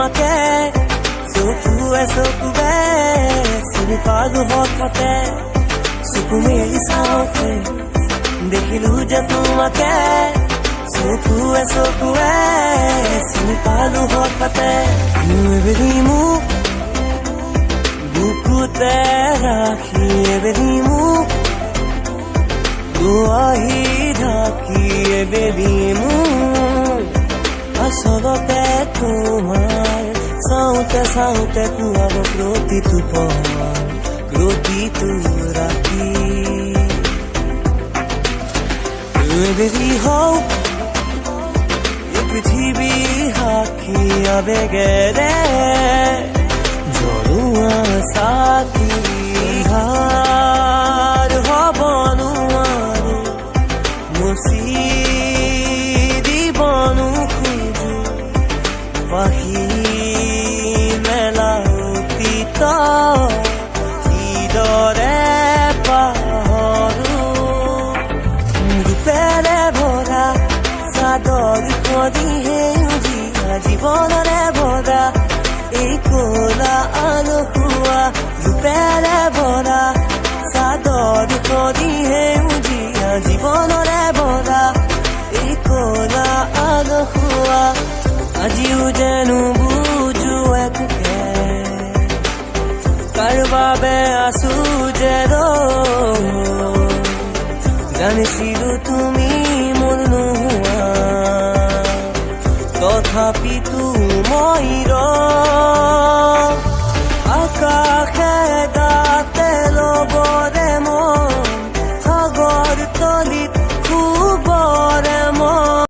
তোমাকে চকুৱে চকুৱে চিনি পালো হঠাতে চকু মেলি চাওঁতে দেখিলো যে তোমাকে চকুৱে চকুৱে চিনি পালো হঠাতে এবেলি মোক বুকুতে ৰাখি এবেলি মোক দুৱাহি ঢাকি এবেলি মোক আচলতে তোমাৰ চাওঁতে চাওঁতে পুৱাব প্ৰতিটো পৰ প্ৰতিটো ৰাতি এবেলি হওক এই পৃথিৱী সাক্ষী আবেগেৰে জ্বলোৱা চাকি হাৰ হ'ব নোৱাৰো মুচি দিব নোখোজো পাহি মেলা অতীত কিদৰে পাহৰো ৰূপেৰে ভৰা চাদৰ খদি সেউজীয়া জীৱনৰে ভৰা এই কলা আলসুৱা ৰূপেৰে ভৰা চাদৰ খদি সেউজীয়া জীৱনৰে ভৰা এই কলা আলসুৱা আজিও যেনো বুজো একোকে কাৰ বাবে আছো যে জানিছিলো তুমি মোৰ নোহোৱা তথাপিতো মই